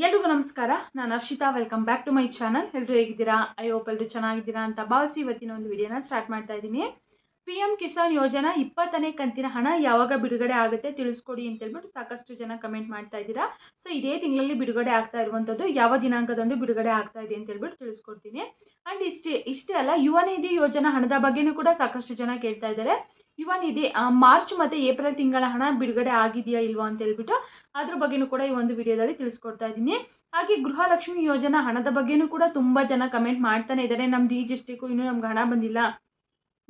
ಎಲ್ರಿಗೂ ನಮಸ್ಕಾರ. ನಾನು Harshita. Welcome back to my channel. ಎಲ್ಲರೂ ಹೇಗಿದ್ದೀರಾ? ಐ ಹೋಪ್ ಎಲ್ಲರೂ ಚೆನ್ನಾಗಿದ್ದೀರಾ ಅಂತ ಭಾವಿಸಿ ಇವತ್ತಿನ ಒಂದು ವಿಡಿಯೋನ ಸ್ಟಾರ್ಟ್ ಮಾಡ್ತಾ ಇದ್ದೀನಿ. PM ಕಿಸಾನ್ ಯೋಜನಾ 20ನೇ ಕಂತಿನ ಹಣ ಯಾವಾಗ ಬಿಡುಗಡೆ ಆಗುತ್ತೆ ತಿಳಿಸ್ಕೊಡಿ ಅಂತ ಹೇಳ್ಬಿಟ್ಟು ಸಾಕಷ್ಟು ಜನ ಕಮೆಂಟ್ ಮಾಡ್ತಾ ಇದ್ದೀರಾ. ಸೊ ಇದೇ ತಿಂಗಳಲ್ಲಿ ಬಿಡುಗಡೆ ಆಗ್ತಾ ಇರುವಂಥದ್ದು, ಯಾವ ದಿನಾಂಕದಂದು ಬಿಡುಗಡೆ ಆಗ್ತಾ ಇದೆ ಅಂತ ಹೇಳ್ಬಿಟ್ಟು ತಿಳಿಸ್ಕೊಡ್ತೀನಿ. ಆ್ಯಂಡ್ ಇಷ್ಟೇ ಅಲ್ಲ, ಯುವ ನಿಧಿ ಯೋಜನಾ ಹಣದ ಬಗ್ಗೆನೂ ಕೂಡ ಸಾಕಷ್ಟು ಜನ ಕೇಳ್ತಾ ಇದ್ದಾರೆ. ಯುವ ನಿಧಿ ಮಾರ್ಚ್ ಮತ್ತು ಏಪ್ರಿಲ್ ತಿಂಗಳ ಹಣ ಬಿಡುಗಡೆ ಆಗಿದೆಯಾ ಇಲ್ವಾ ಅಂತ ಹೇಳ್ಬಿಟ್ಟು ಅದ್ರ ಬಗ್ಗೆನೂ ಕೂಡ ಈ ಒಂದು ವಿಡಿಯೋದಲ್ಲಿ ತಿಳಿಸ್ಕೊಡ್ತಾ ಇದ್ದೀನಿ. ಹಾಗೆ ಗೃಹಲಕ್ಷ್ಮಿ ಯೋಜನಾ ಹಣದ ಬಗ್ಗೆನೂ ಕೂಡ ತುಂಬ ಜನ ಕಮೆಂಟ್ ಮಾಡ್ತಾನೆ ಇದ್ದಾರೆ. ನಮ್ದು ಈ ಡಿಸ್ಟಿಕ್ಕು ಇನ್ನೂ ನಮ್ಗೆ ಹಣ ಬಂದಿಲ್ಲ,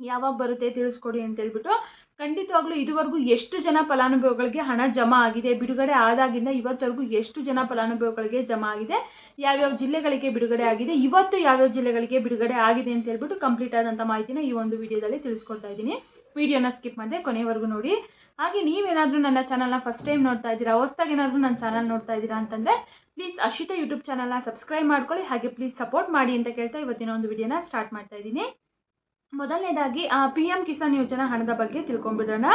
ಯಾವಾಗ ಬರುತ್ತೆ ತಿಳಿಸ್ಕೊಡಿ ಅಂತ ಹೇಳ್ಬಿಟ್ಟು. ಖಂಡಿತವಾಗ್ಲೂ ಇದುವರೆಗೂ ಎಷ್ಟು ಜನ ಫಲಾನುಭವಿಗಳಿಗೆ ಹಣ ಜಮಾ ಆಗಿದೆ, ಬಿಡುಗಡೆ ಆದಾಗಿಂದ ಇವತ್ತವರೆಗೂ ಎಷ್ಟು ಜನ ಫಲಾನುಭವಿಗಳಿಗೆ ಜಮಾ ಆಗಿದೆ, ಯಾವ್ಯಾವ ಜಿಲ್ಲೆಗಳಿಗೆ ಬಿಡುಗಡೆ ಆಗಿದೆ, ಇವತ್ತು ಯಾವ್ಯಾವ ಜಿಲ್ಲೆಗಳಿಗೆ ಬಿಡುಗಡೆ ಆಗಿದೆ ಅಂತ ಹೇಳ್ಬಿಟ್ಟು ಕಂಪ್ಲೀಟ್ ಆದಂಥ ಮಾಹಿತಿನ ಈ ಒಂದು ವಿಡಿಯೋದಲ್ಲಿ ತಿಳಿಸ್ಕೊಡ್ತಾ ಇದ್ದೀನಿ. ವಿಡಿಯೋನ ಸ್ಕಿಪ್ ಮಾಡಿದೆ ಕೊನೆವರೆಗೂ ನೋಡಿ. ಹಾಗೆ ನೀವೇನಾದರೂ ನನ್ನ ಚಾನಲ್ನ ಫಸ್ಟ್ ಟೈಮ್ ನೋಡ್ತಾ ಇದ್ದೀರಾ, ಹೊಸದಾಗಿ ಏನಾದರೂ ನನ್ನ ಚಾನಲ್ ನೋಡ್ತಾ ಇದ್ದೀರಾ ಅಂತಂದರೆ ಪ್ಲೀಸ್ ಹರ್ಷಿತಾ ಯೂಟ್ಯೂಬ್ ಚಾನಲ್ನ ಸಬ್ಸ್ಕ್ರೈಬ್ ಮಾಡ್ಕೊಳ್ಳಿ. ಹಾಗೆ ಪ್ಲೀಸ್ ಸಪೋರ್ಟ್ ಮಾಡಿ ಅಂತ ಕೇಳ್ತಾ ಇವತ್ತಿನ ಒಂದು ವಿಡಿಯೋನ ಸ್ಟಾರ್ಟ್ ಮಾಡ್ತಾ ಇದ್ದೀನಿ. ಮೊದಲನೇದಾಗಿ PM ಕಿಸಾನ್ ಯೋಜನಾ ಹಣದ ಬಗ್ಗೆ ತಿಳ್ಕೊಂಡ್ಬಿಡೋಣ.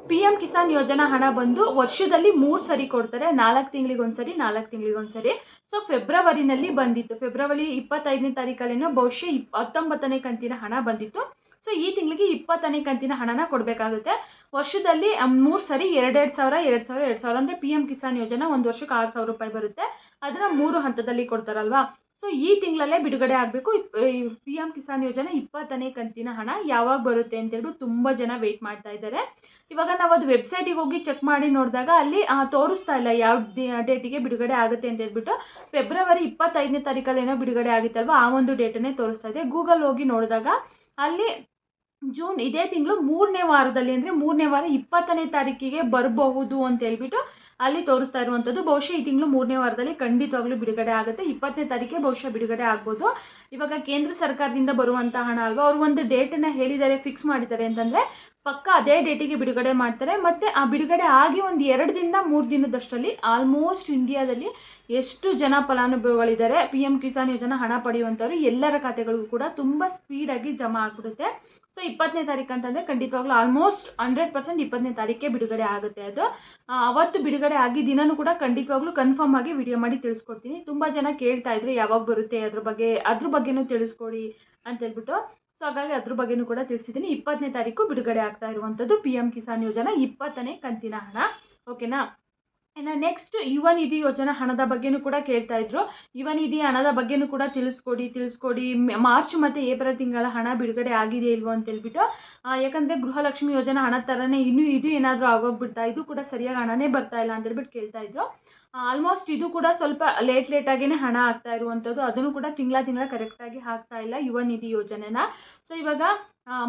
PM ಕಿಸಾನ್ ಯೋಜನಾ ಹಣ ಬಂದು ವರ್ಷದಲ್ಲಿ 3 ಸರಿ ಕೊಡ್ತಾರೆ, 4 ತಿಂಗಳಿಗೊಂದ್ಸರಿ 4 ತಿಂಗಳಿಗೊಂದ್ಸರಿ. ಸೊ ಫೆಬ್ರವರಿನಲ್ಲಿ ಬಂದಿತ್ತು, ಫೆಬ್ರವರಿ 25ನೇ ತಾರೀಕಲ್ಲೇನೋ ಬಹುಶಃ 19ನೇ ಕಂತಿನ ಹಣ ಬಂದಿತ್ತು. ಸೊ ಈ ತಿಂಗಳಿಗೆ 20ನೇ ಕಂತಿನ ಹಣನ ಕೊಡಬೇಕಾಗುತ್ತೆ. ವರ್ಷದಲ್ಲಿ 3 ಸರಿ 2,000 ಅಂದರೆ PM ಕಿಸಾನ್ ಯೋಜನಾ ಒಂದು ವರ್ಷಕ್ಕೆ 6,000 ರೂಪಾಯಿ ಬರುತ್ತೆ. ಅದನ್ನು 3 ಹಂತದಲ್ಲಿ ಕೊಡ್ತಾರಲ್ವಾ. ಸೊ ಈ ತಿಂಗಳಲ್ಲೇ ಬಿಡುಗಡೆ ಆಗಬೇಕು. PM ಕಿಸಾನ್ ಯೋಜನಾ 20ನೇ ಕಂತಿನ ಹಣ ಯಾವಾಗ ಬರುತ್ತೆ ಅಂತೇಳ್ಬಿಟ್ಟು ತುಂಬ ಜನ ವೆಯ್ಟ್ ಮಾಡ್ತಾ ಇದ್ದಾರೆ. ಇವಾಗ ನಾವು ಅದು ವೆಬ್ಸೈಟಿಗೆ ಹೋಗಿ ಚೆಕ್ ಮಾಡಿ ನೋಡಿದಾಗ ಅಲ್ಲಿ ತೋರಿಸ್ತಾ ಇಲ್ಲ ಯಾವ ಡೇಟಿಗೆ ಬಿಡುಗಡೆ ಆಗುತ್ತೆ ಅಂತ ಹೇಳ್ಬಿಟ್ಟು. ಫೆಬ್ರವರಿ 25ನೇ ತಾರೀಕಲ್ಲೇನೋ ಬಿಡುಗಡೆ ಆಗಿತ್ತಲ್ವ, ಆ ಒಂದು ಡೇಟನ್ನೇ ತೋರಿಸ್ತಾ ಇದೆ. ಗೂಗಲ್ ಹೋಗಿ ನೋಡಿದಾಗ ಅಲ್ಲಿ ಜೂನ್ ಇದೇ ತಿಂಗಳು 3ನೇ ವಾರದಲ್ಲಿ, ಅಂದರೆ 3ನೇ ವಾರ 20ನೇ ತಾರೀಕಿಗೆ ಬರಬಹುದು ಅಂತ ಹೇಳ್ಬಿಟ್ಟು ಅಲ್ಲಿ ತೋರಿಸ್ತಾ ಇರುವಂಥದ್ದು. ಬಹುಶಃ ಈ ತಿಂಗಳು 3ನೇ ವಾರದಲ್ಲಿ ಖಂಡಿತವಾಗ್ಲೂ ಬಿಡುಗಡೆ ಆಗುತ್ತೆ. 20ನೇ ತಾರೀಕಿಗೆ ಬಹುಶಃ ಬಿಡುಗಡೆ ಆಗ್ಬೋದು. ಇವಾಗ ಕೇಂದ್ರ ಸರ್ಕಾರದಿಂದ ಬರುವಂಥ ಹಣ ಅಲ್ವಾ, ಅವರು ಒಂದು ಡೇಟನ್ನು ಹೇಳಿದ್ದಾರೆ, ಫಿಕ್ಸ್ ಮಾಡಿದ್ದಾರೆ ಅಂತಂದರೆ ಪಕ್ಕ ಅದೇ ಡೇಟಿಗೆ ಬಿಡುಗಡೆ ಮಾಡ್ತಾರೆ. ಮತ್ತು ಆ ಬಿಡುಗಡೆ ಆಗಿ ಒಂದು 2 ದಿಂದ 3 ದಿನದಷ್ಟರಲ್ಲಿ ಆಲ್ಮೋಸ್ಟ್ ಇಂಡಿಯಾದಲ್ಲಿ ಎಷ್ಟು ಜನ ಫಲಾನುಭವಿಗಳಿದ್ದಾರೆ PM ಕಿಸಾನ್ ಯೋಜನಾ ಹಣ ಪಡೆಯುವಂಥವ್ರು ಎಲ್ಲರ ಖಾತೆಗಳಿಗೂ ಕೂಡ ತುಂಬ ಸ್ಪೀಡಾಗಿ ಜಮಾ ಆಗಿಬಿಡುತ್ತೆ. ಸೊ 20ನೇ ತಾರೀಕು ಅಂತಂದರೆ ಖಂಡಿತವಾಗ್ಲೂ ಆಲ್ಮೋಸ್ಟ್ 100% 20ನೇ ತಾರೀಕಿಗೆ ಬಿಡುಗಡೆ ಆಗುತ್ತೆ. ಅದು ಅವತ್ತು ಬಿಡುಗಡೆ ಆಗಿ ದಿನನೂ ಕೂಡ ಖಂಡಿತವಾಗ್ಲೂ ಕನ್ಫರ್ಮ್ ಆಗಿ ವಿಡಿಯೋ ಮಾಡಿ ತಿಳಿಸ್ಕೊಡ್ತೀನಿ. ತುಂಬ ಜನ ಕೇಳ್ತಾ ಇದ್ರು ಯಾವಾಗ ಬರುತ್ತೆ ಅದ್ರ ಬಗ್ಗೆನೂ ತಿಳಿಸ್ಕೊಡಿ ಅಂತ ಹೇಳ್ಬಿಟ್ಟು. ಸೊ ಹಾಗಾಗಿ ಅದ್ರ ಬಗ್ಗೆನೂ ಕೂಡ ತಿಳಿಸಿದ್ದೀನಿ. 20ನೇ ತಾರೀಕು ಬಿಡುಗಡೆ ಆಗ್ತಾ ಇರುವಂಥದ್ದು PM ಕಿಸಾನ್ ಯೋಜನಾ 20ನೇ ಕಂತಿನ ಹಣ. ಓಕೆನಾ. ಇನ್ನು ನೆಕ್ಸ್ಟ್ ಯುವ ನಿಧಿ ಯೋಜನಾ ಹಣದ ಬಗ್ಗೆನೂ ಕೂಡ ಕೇಳ್ತಾ ಇದ್ರು. ಯುವ ನಿಧಿ ಹಣದ ಬಗ್ಗೆನೂ ಕೂಡ ತಿಳಿಸ್ಕೊಡಿ ಮಾರ್ಚ್ ಮತ್ತು ಏಪ್ರಿಲ್ ತಿಂಗಳ ಹಣ ಬಿಡುಗಡೆ ಆಗಿದೆ ಇಲ್ವೋ ಅಂತ ಹೇಳ್ಬಿಟ್ಟು. ಯಾಕಂದರೆ ಗೃಹಲಕ್ಷ್ಮಿ ಯೋಜನಾ ಹಣ ಥರನೇ ಇದು ಏನಾದರೂ ಆಗೋಗ್ಬಿಡ್ತಾ, ಇದು ಕೂಡ ಸರಿಯಾಗಿ ಹಣನೇ ಬರ್ತಾ ಇಲ್ಲ ಅಂತ ಹೇಳ್ಬಿಟ್ಟು ಕೇಳ್ತಾ ಇದ್ರು. ಆಲ್ಮೋಸ್ಟ್ ಇದು ಕೂಡ ಸ್ವಲ್ಪ ಲೇಟಾಗಿಯೇ ಹಣ ಆಗ್ತಾ ಇರುವಂಥದ್ದು. ಅದನ್ನು ಕೂಡ ತಿಂಗಳ ಕರೆಕ್ಟಾಗಿ ಆಗ್ತಾ ಇಲ್ಲ ಯುವ ನಿಧಿ ಯೋಜನೆನ. ಸೊ ಇವಾಗ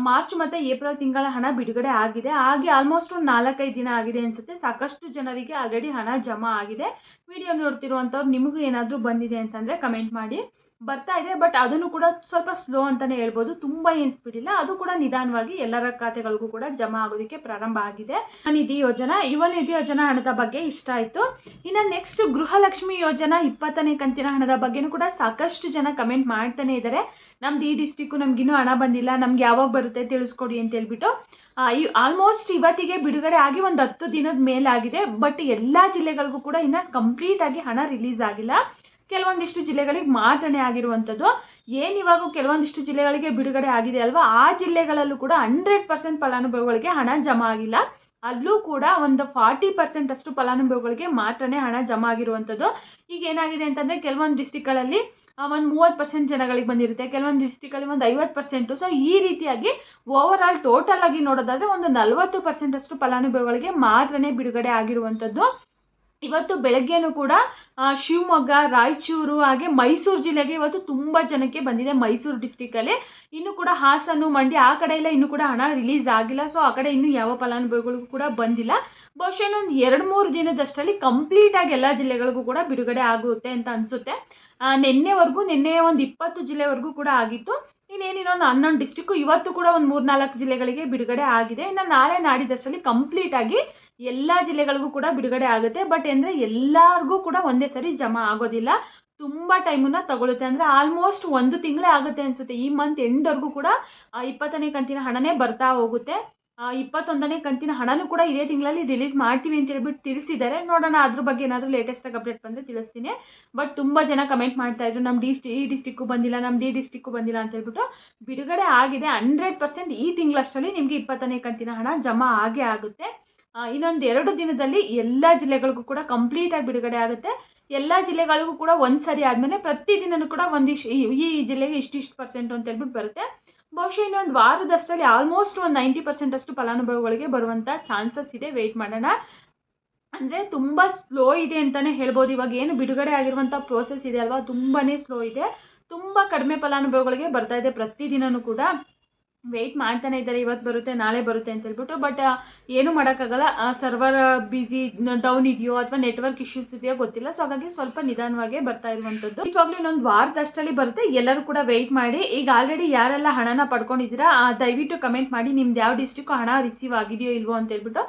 ಮಾರ್ಚ್ ಮತ್ತು ಏಪ್ರಿಲ್ ತಿಂಗಳ ಹಣ ಬಿಡುಗಡೆ ಆಗಿದೆ. ಹಾಗೆ ಆಲ್ಮೋಸ್ಟ್ ಒಂದು 4-5 ದಿನ ಆಗಿದೆ ಅನಿಸುತ್ತೆ. ಸಾಕಷ್ಟು ಜನರಿಗೆ ಆಲ್ರೆಡಿ ಹಣ ಜಮಾ ಆಗಿದೆ. ವಿಡಿಯೋ ನೋಡ್ತಿರುವಂಥವ್ರು ನಿಮಗೂ ಏನಾದರೂ ಬಂದಿದೆ ಅಂತಂದರೆ ಕಮೆಂಟ್ ಮಾಡಿ. ಬರ್ತಾ ಇದೆ, ಬಟ್ ಅದನ್ನು ಕೂಡ ಸ್ವಲ್ಪ ಸ್ಲೋ ಅಂತಲೇ ಹೇಳ್ಬೋದು. ತುಂಬ ಏನು ಸ್ಪೀಡ್ ಇಲ್ಲ, ಅದು ಕೂಡ ನಿಧಾನವಾಗಿ ಎಲ್ಲರ ಖಾತೆಗಳಿಗೂ ಕೂಡ ಜಮಾ ಆಗೋದಕ್ಕೆ ಪ್ರಾರಂಭ ಆಗಿದೆ. ಯುವ ನಿಧಿ ಯೋಜನಾ ಹಣದ ಬಗ್ಗೆ ಇಷ್ಟ ಆಯಿತು. ಇನ್ನು ನೆಕ್ಸ್ಟ್ ಗೃಹಲಕ್ಷ್ಮಿ ಯೋಜನಾ 20ನೇ ಕಂತಿನ ಹಣದ ಬಗ್ಗೆನೂ ಕೂಡ ಸಾಕಷ್ಟು ಜನ ಕಮೆಂಟ್ ಮಾಡ್ತಾನೆ ಇದ್ದಾರೆ. ನಮ್ದು ಈ ಡಿಸ್ಟಿಕ್ಕು ನಮಗಿನ್ನೂ ಹಣ ಬಂದಿಲ್ಲ, ನಮ್ಗೆ ಯಾವಾಗ ಬರುತ್ತೆ ತಿಳಿಸ್ಕೊಡಿ ಅಂತ ಹೇಳ್ಬಿಟ್ಟು. ಆಲ್ಮೋಸ್ಟ್ ಇವತ್ತಿಗೆ ಬಿಡುಗಡೆ ಆಗಿ ಒಂದು 10 ದಿನದ ಮೇಲಾಗಿದೆ. ಬಟ್ ಎಲ್ಲ ಜಿಲ್ಲೆಗಳಿಗೂ ಕೂಡ ಇನ್ನೂ ಕಂಪ್ಲೀಟಾಗಿ ಹಣ ರಿಲೀಸ್ ಆಗಿಲ್ಲ. ಕೆಲವೊಂದಿಷ್ಟು ಜಿಲ್ಲೆಗಳಿಗೆ ಮಾತ್ರನೇ ಆಗಿರುವಂಥದ್ದು. ಇವಾಗ ಕೆಲವೊಂದಿಷ್ಟು ಜಿಲ್ಲೆಗಳಿಗೆ ಬಿಡುಗಡೆ ಆಗಿದೆ ಅಲ್ವಾ, ಆ ಜಿಲ್ಲೆಗಳಲ್ಲೂ ಕೂಡ 100% ಫಲಾನುಭವಿಗಳಿಗೆ ಹಣ ಜಮಾ ಆಗಿಲ್ಲ. ಅಲ್ಲೂ ಕೂಡ ಒಂದು 40% ಅಷ್ಟು ಫಲಾನುಭವಿಗಳಿಗೆ ಮಾತ್ರನೇ ಹಣ ಜಮಾ ಆಗಿರುವಂಥದ್ದು. ಈಗ ಏನಾಗಿದೆ ಅಂತಂದರೆ ಕೆಲವೊಂದು ಡಿಸ್ಟಿಕ್ಗಳಲ್ಲಿ ಒಂದು 30% ಜನಗಳಿಗೆ ಬಂದಿರುತ್ತೆ, ಕೆಲವೊಂದು ಡಿಸ್ಟಿಕಲ್ಲಿ ಒಂದು 50%. ಸೊ ಈ ರೀತಿಯಾಗಿ ಓವರಾಲ್ ಟೋಟಲ್ ಆಗಿ ನೋಡೋದಾದರೆ ಒಂದು 40% ಅಷ್ಟು ಫಲಾನುಭವಿಗಳಿಗೆ ಮಾತ್ರನೇ ಬಿಡುಗಡೆ ಆಗಿರುವಂಥದ್ದು. ಇವತ್ತು ಬೆಳಗ್ಗೆನೂ ಕೂಡ ಶಿವಮೊಗ್ಗ, ರಾಯಚೂರು ಹಾಗೆ ಮೈಸೂರು ಜಿಲ್ಲೆಗೆ ಇವತ್ತು ತುಂಬ ಜನಕ್ಕೆ ಬಂದಿದೆ. ಮೈಸೂರು ಡಿಸ್ಟಿಕಲ್ಲಿ ಇನ್ನೂ ಕೂಡ ಹಾಸನ, ಮಂಡ್ಯ ಆ ಕಡೆ ಎಲ್ಲ ಇನ್ನೂ ಕೂಡ ಹಣ ರಿಲೀಸ್ ಆಗಿಲ್ಲ. ಸೊ ಆ ಕಡೆ ಇನ್ನೂ ಯಾವ ಫಲಾನುಭವಿಗಳಿಗೂ ಕೂಡ ಬಂದಿಲ್ಲ. ಬಹುಶಃ ಇನ್ನೊಂದು 2-3 ದಿನದಷ್ಟರಲ್ಲಿ ಕಂಪ್ಲೀಟಾಗಿ ಎಲ್ಲ ಜಿಲ್ಲೆಗಳಿಗೂ ಕೂಡ ಬಿಡುಗಡೆ ಆಗುತ್ತೆ ಅಂತ ಅನಿಸುತ್ತೆ. ನಿನ್ನೆ ಒಂದು 20 ಜಿಲ್ಲೆವರೆಗೂ ಕೂಡ ಆಗಿತ್ತು. ಇನ್ನೊಂದು 11 ಡಿಸ್ಟಿಕ್ಕು ಇವತ್ತು ಕೂಡ ಒಂದು 3-4 ಜಿಲ್ಲೆಗಳಿಗೆ ಬಿಡುಗಡೆ ಆಗಿದೆ. ಇನ್ನು ನಾಳೆ ನಾಡಿದ್ದಷ್ಟರಲ್ಲಿ ಕಂಪ್ಲೀಟಾಗಿ ಎಲ್ಲ ಜಿಲ್ಲೆಗಳಿಗೂ ಕೂಡ ಬಿಡುಗಡೆ ಆಗುತ್ತೆ. ಬಟ್ ಅಂದರೆ ಎಲ್ಲರಿಗೂ ಕೂಡ ಒಂದೇ ಸರಿ ಜಮಾ ಆಗೋದಿಲ್ಲ, ತುಂಬ ಟೈಮನ್ನು ತಗೊಳುತ್ತೆ. ಅಂದರೆ ಆಲ್ಮೋಸ್ಟ್ 1 ತಿಂಗಳೇ ಆಗುತ್ತೆ ಅನಿಸುತ್ತೆ. ಈ ಮಂತ್ ಎಂಡ್ವರೆಗೂ ಕೂಡ 20ನೇ ಕಂತಿನ ಹಣನೇ ಬರ್ತಾ ಹೋಗುತ್ತೆ. 21ನೇ ಕಂತಿನ ಹಣನೂ ಕೂಡ ಇದೇ ತಿಂಗಳಲ್ಲಿ ರಿಲೀಸ್ ಮಾಡ್ತೀವಿ ಅಂತ ಹೇಳ್ಬಿಟ್ಟು ತಿಳಿಸಿದ್ದಾರೆ. ನೋಡೋಣ ಅದ್ರ ಬಗ್ಗೆ ಏನಾದರೂ ಲೇಟೆಸ್ಟಾಗಿ ಅಪ್ಡೇಟ್ ಬಂದರೆ ತಿಳಿಸ್ತೀನಿ. ಬಟ್ ತುಂಬ ಜನ ಕಮೆಂಟ್ ಮಾಡ್ತಾಯಿದ್ರು ನಮ್ಮ ಈ ಡಿಸ್ಟಿಕ್ಕು ಬಂದಿಲ್ಲ, ನಮ್ದು ಈ ಡಿಸ್ಟಿಕ್ಕು ಬಂದಿಲ್ಲ ಅಂತ ಹೇಳ್ಬಿಟ್ಟು. ಬಿಡುಗಡೆ ಆಗಿದೆ 100%. ಈ ತಿಂಗಳಷ್ಟರಲ್ಲಿ ನಿಮಗೆ 20ನೇ ಕಂತಿನ ಹಣ ಜಮಾ ಆಗೇ ಆಗುತ್ತೆ. ಇನ್ನೊಂದು 2 ದಿನದಲ್ಲಿ ಎಲ್ಲ ಜಿಲ್ಲೆಗಳಿಗೂ ಕೂಡ ಕಂಪ್ಲೀಟಾಗಿ ಬಿಡುಗಡೆ ಆಗುತ್ತೆ. ಎಲ್ಲ ಜಿಲ್ಲೆಗಳಿಗೂ ಕೂಡ ಒಂದು ಸರಿ ಆದಮೇಲೆ ಪ್ರತಿದಿನವೂ ಕೂಡ ಈ ಜಿಲ್ಲೆಗೆ ಇಷ್ಟಿಷ್ಟು % ಅಂತ ಹೇಳ್ಬಿಟ್ಟು ಬರುತ್ತೆ. ಬಹುಶಃ ಇನ್ನೊಂದು ವಾರದಷ್ಟರಲ್ಲಿ ಆಲ್ಮೋಸ್ಟ್ ಒಂದು 90% ಅಷ್ಟು ಫಲಾನುಭವಿಗಳಿಗೆ ಬರುವಂಥ ಚಾನ್ಸಸ್ ಇದೆ. ವೆಯ್ಟ್ ಮಾಡೋಣ. ಅಂದರೆ ತುಂಬ ಸ್ಲೋ ಇದೆ ಅಂತಲೇ ಹೇಳ್ಬೋದು. ಇವಾಗ ಏನು ಬಿಡುಗಡೆ ಆಗಿರುವಂಥ ಪ್ರೋಸೆಸ್ ಇದೆ ಅಲ್ವಾ, ತುಂಬಾ ಸ್ಲೋ ಇದೆ. ತುಂಬ ಕಡಿಮೆ ಫಲಾನುಭವಿಗಳಿಗೆ ಬರ್ತಾ ಇದೆ ಪ್ರತಿದಿನವೂ ಕೂಡ. ವೆಯ್ಟ್ ಮಾಡ್ತಾನೆ ಇದ್ದಾರೆ, ಇವತ್ತು ಬರುತ್ತೆ ನಾಳೆ ಬರುತ್ತೆ ಅಂತ ಹೇಳ್ಬಿಟ್ಟು. ಬಟ್ ಏನು ಮಾಡೋಕ್ಕಾಗಲ್ಲ, ಸರ್ವರ್ ಬಿಸಿ ಡೌನ್ ಇದೆಯೋ ಅಥವಾ ನೆಟ್ವರ್ಕ್ ಇಶ್ಯೂಸ್ ಇದೆಯೋ ಗೊತ್ತಿಲ್ಲ. ಸೊ ಹಾಗಾಗಿ ಸ್ವಲ್ಪ ನಿಧಾನವಾಗೇ ಬರ್ತಾ ಇರುವಂಥದ್ದು. ನಿಜವಾಗ್ಲೂ ಇನ್ನೊಂದು ವಾರದಷ್ಟರಲ್ಲಿ ಬರುತ್ತೆ. ಎಲ್ಲರೂ ಕೂಡ ವೆಯ್ಟ್ ಮಾಡಿ. ಈಗ ಆಲ್ರೆಡಿ ಯಾರೆಲ್ಲ ಹಣನ ಪಡ್ಕೊಂಡಿದ್ದೀರಾ ದಯವಿಟ್ಟು ಕಮೆಂಟ್ ಮಾಡಿ ನಿಮ್ದು ಯಾವ ಡಿಸ್ಟಿಕ್ಕು ಹಣ ರಿಸೀವ್ ಆಗಿದೆಯೋ ಇಲ್ವೋ ಅಂತ ಹೇಳ್ಬಿಟ್ಟು.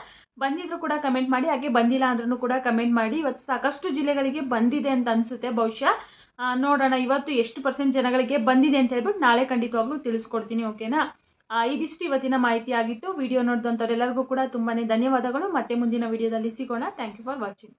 ಬಂದಿದ್ರು ಕೂಡ ಕಮೆಂಟ್ ಮಾಡಿ, ಹಾಗೆ ಬಂದಿಲ್ಲ ಅಂದ್ರೂ ಕೂಡ ಕಮೆಂಟ್ ಮಾಡಿ. ಇವತ್ತು ಸಾಕಷ್ಟು ಜಿಲ್ಲೆಗಳಿಗೆ ಬಂದಿದೆ ಅಂತ ಅನಿಸುತ್ತೆ ಬಹುಶಃ. ನೋಡೋಣ ಇವತ್ತು ಎಷ್ಟು % ಜನಗಳಿಗೆ ಬಂದಿದೆ ಅಂತ ಹೇಳ್ಬಿಟ್ಟು ನಾಳೆ ಖಂಡಿತವಾಗ್ಲೂ ತಿಳಿಸ್ಕೊಡ್ತೀನಿ. ಓಕೆನಾ? ಇದಿಷ್ಟು ಇವತ್ತಿನ ಮಾಹಿತಿ ಆಗಿತ್ತು. ವಿಡಿಯೋ ನೋಡಿದಂಥವ್ರೆಲ್ಲರಿಗೂ ಕೂಡ ತುಂಬಾ ಧನ್ಯವಾದಗಳು. ಮತ್ತೆ ಮುಂದಿನ ವಿಡಿಯೋದಲ್ಲಿ ಸಿಗೋಣ. Thank you for watching.